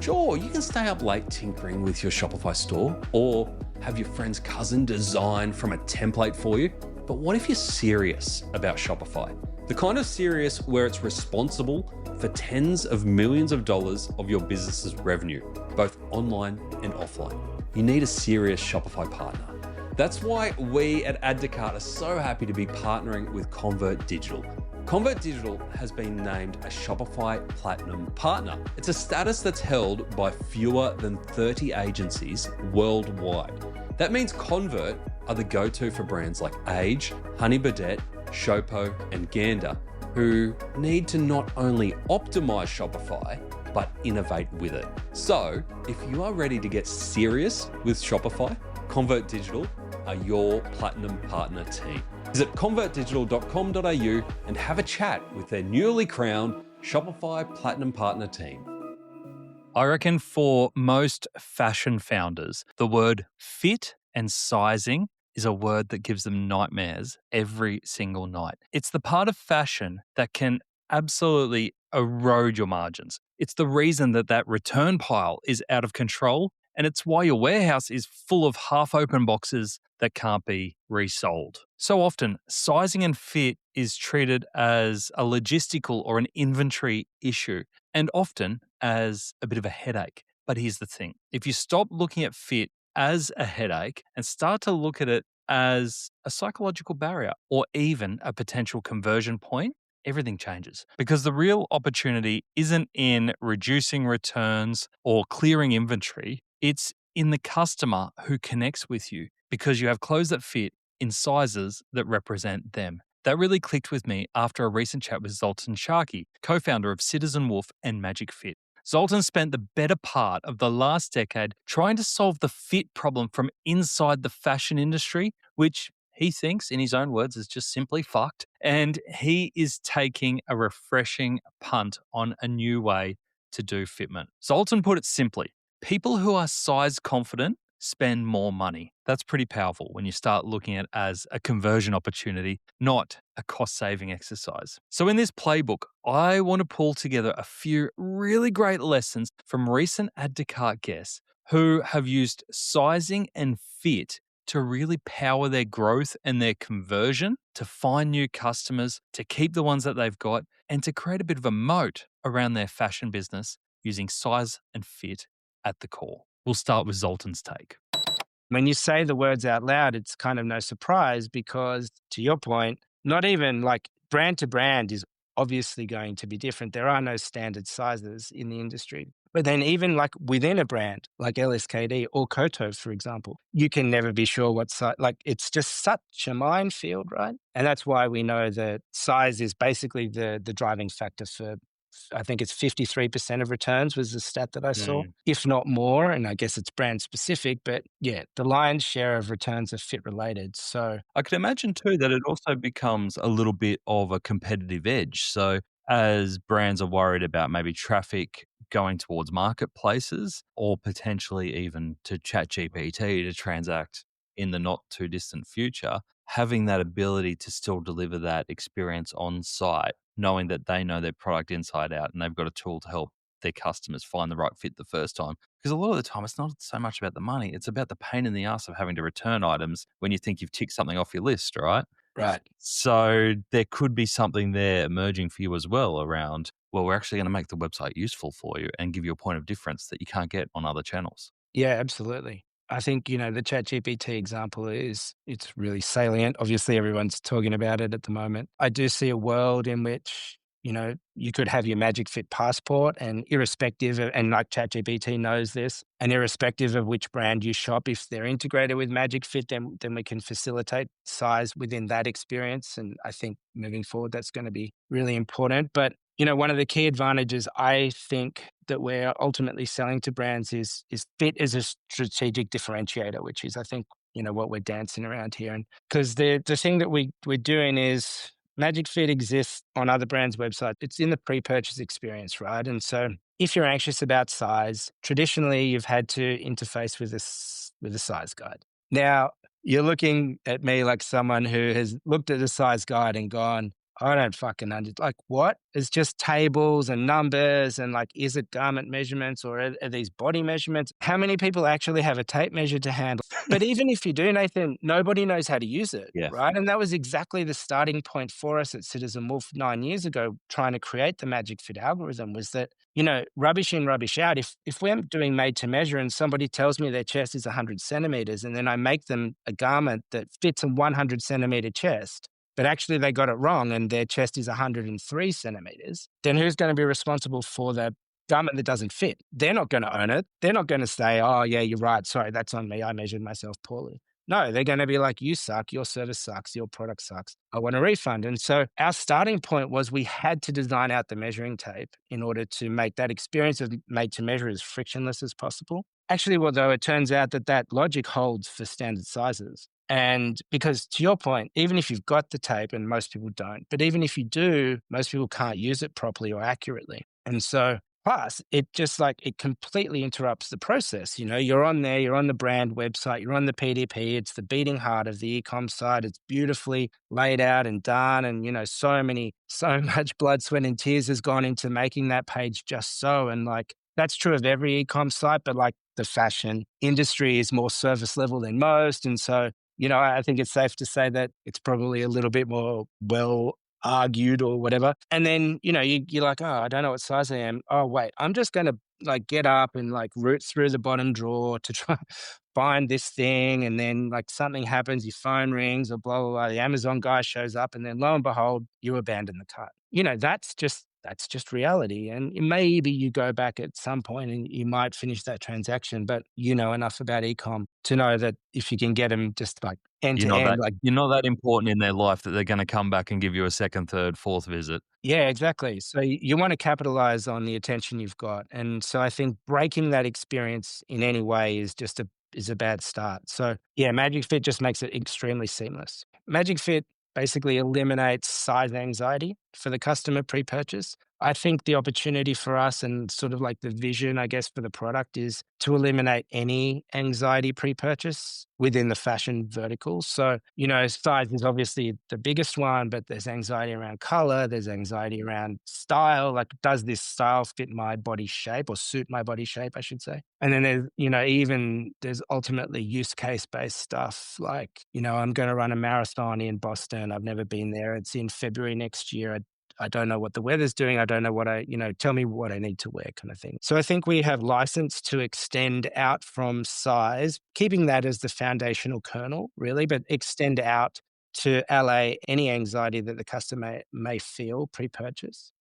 Sure, you can stay up late tinkering with your Shopify store or have your friend's cousin design from a template for you. But what if you're serious about Shopify? The kind of serious where it's responsible for tens of millions of dollars of your business's revenue, both online and offline. You need a serious Shopify partner. That's why we at Add To Cart are so happy to be partnering with Convert Digital. Convert Digital has been named a Shopify Platinum Partner. It's a status that's held by fewer than 30 agencies worldwide. That means Convert are the go-to for brands like Age, Honey Birdette, Shopo, and Gander, who need to not only optimize Shopify, but innovate with it. So, if you are ready to get serious with Shopify, Convert Digital are your Platinum Partner team. Visit convertdigital.com.au and have a chat with their newly crowned Shopify Platinum Partner team. I reckon for most fashion founders, the word fit and sizing is a word that gives them nightmares every single night. It's the part of fashion that can absolutely erode your margins. It's the reason that return pile is out of control, and it's why your warehouse is full of half-open boxes that can't be resold. So often, sizing and fit is treated as a logistical or an inventory issue, and often as a bit of a headache. But here's the thing. If you stop looking at fit as a headache and start to look at it as a psychological barrier or even a potential conversion point, everything changes. Because the real opportunity isn't in reducing returns or clearing inventory. It's in the customer who connects with you because you have clothes that fit in sizes that represent them. That really clicked with me after a recent chat with Zoltan Sharkey, co-founder of Citizen Wolf and Magic Fit. Zoltan spent the better part of the last decade trying to solve the fit problem from inside the fashion industry, which he thinks, in his own words, is just simply fucked. And he is taking a refreshing punt on a new way to do fitment. Zoltan put it simply, people who are size confident spend more money. That's pretty powerful when you start looking at it as a conversion opportunity, not a cost-saving exercise. So in this playbook, I want to pull together a few really great lessons from recent Add To Cart guests who have used sizing and fit to really power their growth and their conversion, to find new customers, to keep the ones that they've got, and to create a bit of a moat around their fashion business using size and fit at the core. We'll start with Zoltan's take. When you say the words out loud, it's kind of no surprise because, to your point, not even like brand to brand is obviously going to be different. There are no standard sizes in the industry. But then even like within a brand, like LSKD or Koto, for example, you can never be sure what size, like it's just such a minefield, right? And that's why we know that size is basically the driving factor for, I think it's 53% of returns was the stat that I saw, if not more. And I guess it's brand specific, but yeah, the lion's share of returns are fit related. So I could imagine too that it also becomes a little bit of a competitive edge. So as brands are worried about maybe traffic going towards marketplaces or potentially even to ChatGPT to transact in the not too distant future, having that ability to still deliver that experience on site, knowing that they know their product inside out and they've got a tool to help their customers find the right fit the first time. Because a lot of the time, it's not so much about the money. It's about the pain in the ass of having to return items when you think you've ticked something off your list, right? right. So there could be something there emerging for you as well around, well, we're actually going to make the website useful for you and give you a point of difference that you can't get on other channels. Yeah, absolutely. I think, the ChatGPT example it's really salient. Obviously, everyone's talking about it at the moment. I do see a world in which, you could have your Magic Fit passport and irrespective of, and like ChatGPT knows this, and irrespective of which brand you shop, if they're integrated with Magic Fit, then we can facilitate size within that experience. And I think moving forward, that's going to be really important. But one of the key advantages I think that we're ultimately selling to brands is fit as a strategic differentiator, which is, I think, what we're dancing around here. And because the thing that we're doing is Magic Fit exists on other brands' websites. It's in the pre-purchase experience, right? And so if you're anxious about size, traditionally you've had to interface with a size guide. Now, you're looking at me like someone who has looked at a size guide and gone, I don't fucking understand. Like, what? It's just tables and numbers and like, is it garment measurements or are these body measurements? How many people actually have a tape measure to handle? But even if you do, Nathan, nobody knows how to use it, Yeah. right? And that was exactly the starting point for us at Citizen Wolf 9 years ago, trying to create the Magic Fit algorithm was that, rubbish in, rubbish out. If we're doing made to measure and somebody tells me their chest is 100 centimeters and then I make them a garment that fits a 100 centimeter chest, but actually they got it wrong and their chest is 103 centimeters, then who's going to be responsible for the garment that doesn't fit? They're not going to own it. They're not going to say, oh, yeah, you're right. Sorry, that's on me. I measured myself poorly. No, they're going to be like, you suck. Your service sucks. Your product sucks. I want a refund. And so our starting point was we had to design out the measuring tape in order to make that experience of made to measure as frictionless as possible. Actually, although it turns out that logic holds for standard sizes. And because to your point, even if you've got the tape, and most people don't, but even if you do, most people can't use it properly or accurately. And so plus it just like it completely interrupts the process. You're on there, you're on the brand website, you're on the PDP, it's the beating heart of the e-com site. It's beautifully laid out and done. And, so much blood, sweat, and tears has gone into making that page just so. And like, that's true of every e-com site, but like the fashion industry is more service level than most. And so I think it's safe to say that it's probably a little bit more well argued or whatever. And then, you're like, oh, I don't know what size I am. Oh, wait, I'm just going to like get up and like root through the bottom drawer to try find this thing. And then like something happens, your phone rings or blah, blah, blah. The Amazon guy shows up and then lo and behold, you abandon the cart. That's just reality. And maybe you go back at some point and you might finish that transaction, but you know enough about e-com to know that if you can get them just like end to end, like, You're not that important in their life that they're going to come back and give you a second, third, fourth visit. yeah, exactly. So you want to capitalize on the attention you've got. And so I think breaking that experience in any way is just is a bad start. So yeah, Magic Fit just makes it extremely seamless. Magic Fit basically eliminates size anxiety for the customer pre-purchase. I think the opportunity for us and sort of like the vision, I guess, for the product is to eliminate any anxiety pre-purchase within the fashion vertical. So, size is obviously the biggest one, but there's anxiety around color, there's anxiety around style. Like, does this style fit my body shape or suit my body shape, I should say? And then there's ultimately use case based stuff like, I'm going to run a marathon in Boston. I've never been there. It's in February next year. I don't know what the weather's doing. I don't know tell me what I need to wear kind of thing. So I think we have license to extend out from size, keeping that as the foundational kernel really, but extend out to allay any anxiety that the customer may feel pre-purchase.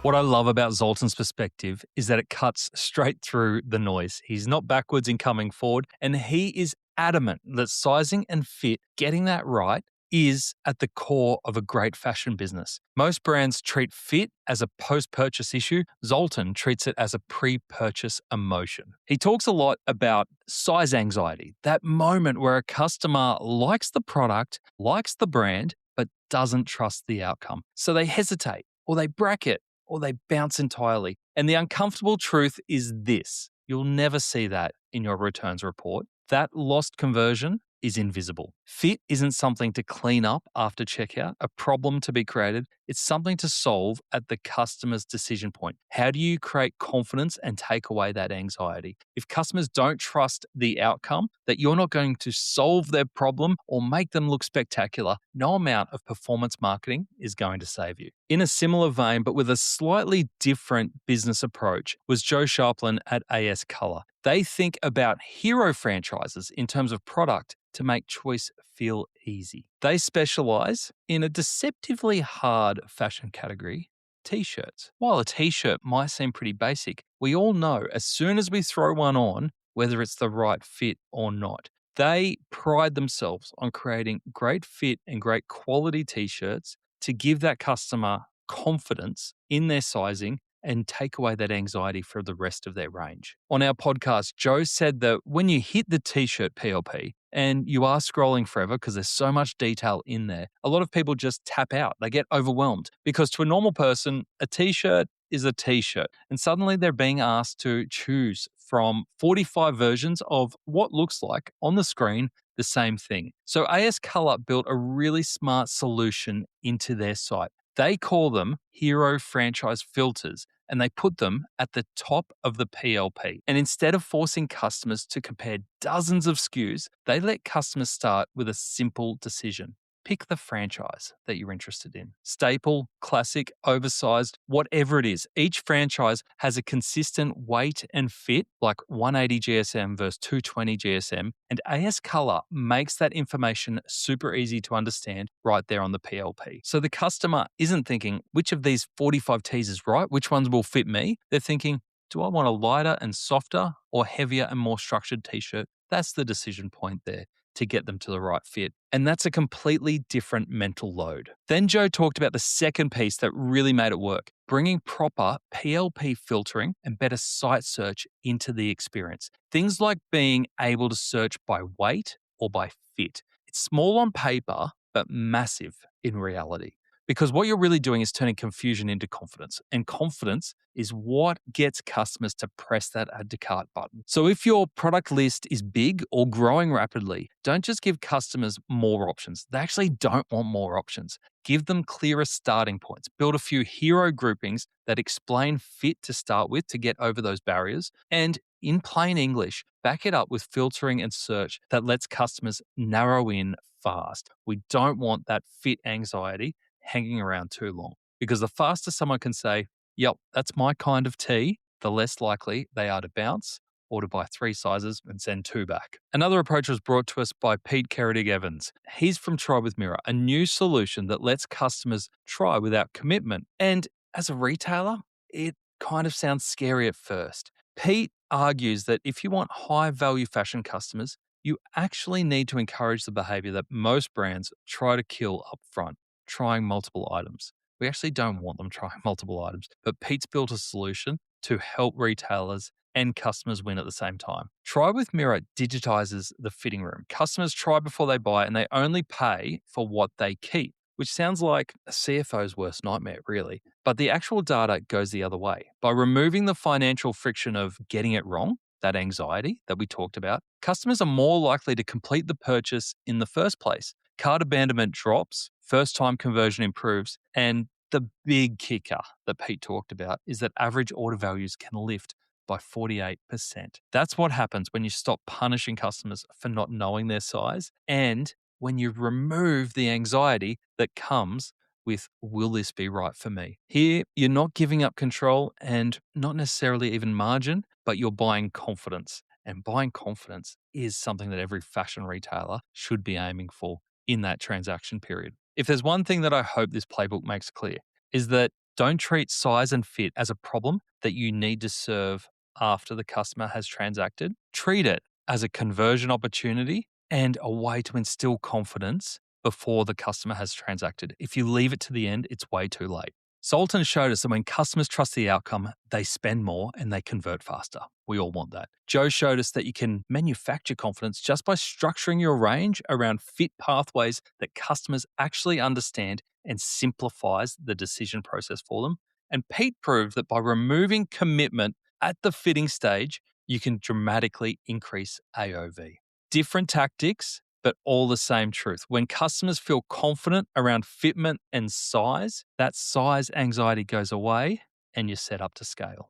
What I love about Zoltan's perspective is that it cuts straight through the noise. He's not backwards in coming forward, and he is adamant that sizing and fit, getting that right, is at the core of a great fashion business. Most brands treat fit as a post-purchase issue. Zoltan treats it as a pre-purchase emotion. He talks a lot about size anxiety, that moment where a customer likes the product, likes the brand, but doesn't trust the outcome. So they hesitate, or they bracket, or they bounce entirely. And the uncomfortable truth is this: you'll never see that in your returns report. That lost conversion is invisible. Fit isn't something to clean up after checkout, a problem to be created. It's something to solve at the customer's decision point. How do you create confidence and take away that anxiety? If customers don't trust the outcome, that you're not going to solve their problem or make them look spectacular, no amount of performance marketing is going to save you. In a similar vein, but with a slightly different business approach, was Joe Sharplin at AS Color. They think about hero franchises in terms of product to make choice feel easy. They specialize in a deceptively hard fashion category, t-shirts. While a t-shirt might seem pretty basic, we all know as soon as we throw one on, whether it's the right fit or not. They pride themselves on creating great fit and great quality t-shirts to give that customer confidence in their sizing and take away that anxiety for the rest of their range. On our podcast, Joe said that when you hit the t-shirt PLP and you are scrolling forever because there's so much detail in there, a lot of people just tap out. They get overwhelmed because to a normal person, a t-shirt is a t-shirt. And suddenly they're being asked to choose from 45 versions of what looks like on the screen the same thing. So AS Color built a really smart solution into their site. They call them hero franchise filters, and they put them at the top of the PLP. And instead of forcing customers to compare dozens of SKUs, they let customers start with a simple decision. Pick the franchise that you're interested in. Staple, classic, oversized, whatever it is. Each franchise has a consistent weight and fit, like 180 GSM versus 220 GSM, and AS Color makes that information super easy to understand right there on the PLP. So the customer isn't thinking, which of these 45 Ts is right? Which ones will fit me? They're thinking, do I want a lighter and softer or heavier and more structured t-shirt? That's the decision point there to get them to the right fit. And that's a completely different mental load. Then Joe talked about the second piece that really made it work, bringing proper PLP filtering and better site search into the experience. Things like being able to search by weight or by fit. It's small on paper, but massive in reality. Because what you're really doing is turning confusion into confidence. And confidence is what gets customers to press that add to cart button. So if your product list is big or growing rapidly, don't just give customers more options. They actually don't want more options. Give them clearer starting points. Build a few hero groupings that explain fit to start with to get over those barriers. And in plain English, back it up with filtering and search that lets customers narrow in fast. We don't want that fit anxiety hanging around too long, because the faster someone can say, yep, that's my kind of tea, the less likely they are to bounce or to buy 3 sizes and send 2 back. Another approach was brought to us by Pete Kerridig Evans. He's from Try With Mirror, a new solution that lets customers try without commitment. And as a retailer, it kind of sounds scary at first. Pete argues that if you want high value fashion customers, you actually need to encourage the behavior that most brands try to kill up front, trying multiple items. We actually don't want them trying multiple items, but Pete's built a solution to help retailers and customers win at the same time. Try With Mirror digitizes the fitting room. Customers try before they buy, and they only pay for what they keep, which sounds like a CFO's worst nightmare, really. But the actual data goes the other way. By removing the financial friction of getting it wrong, that anxiety that we talked about, customers are more likely to complete the purchase in the first place. Cart abandonment drops, first-time conversion improves, and the big kicker that Pete talked about is that average order values can lift by 48%. That's what happens when you stop punishing customers for not knowing their size, and when you remove the anxiety that comes with, will this be right for me? Here, you're not giving up control and not necessarily even margin, but you're buying confidence. And buying confidence is something that every fashion retailer should be aiming for in that transaction period. If there's one thing that I hope this playbook makes clear, is that don't treat size and fit as a problem that you need to serve after the customer has transacted. Treat it as a conversion opportunity and a way to instill confidence before the customer has transacted. If you leave it to the end, it's way too late. Sultan showed us that when customers trust the outcome, they spend more and they convert faster. We all want that. Joe showed us that you can manufacture confidence just by structuring your range around fit pathways that customers actually understand and simplifies the decision process for them. And Pete proved that by removing commitment at the fitting stage, you can dramatically increase AOV. Different tactics, but all the same truth. When customers feel confident around fitment and size, that size anxiety goes away and you're set up to scale.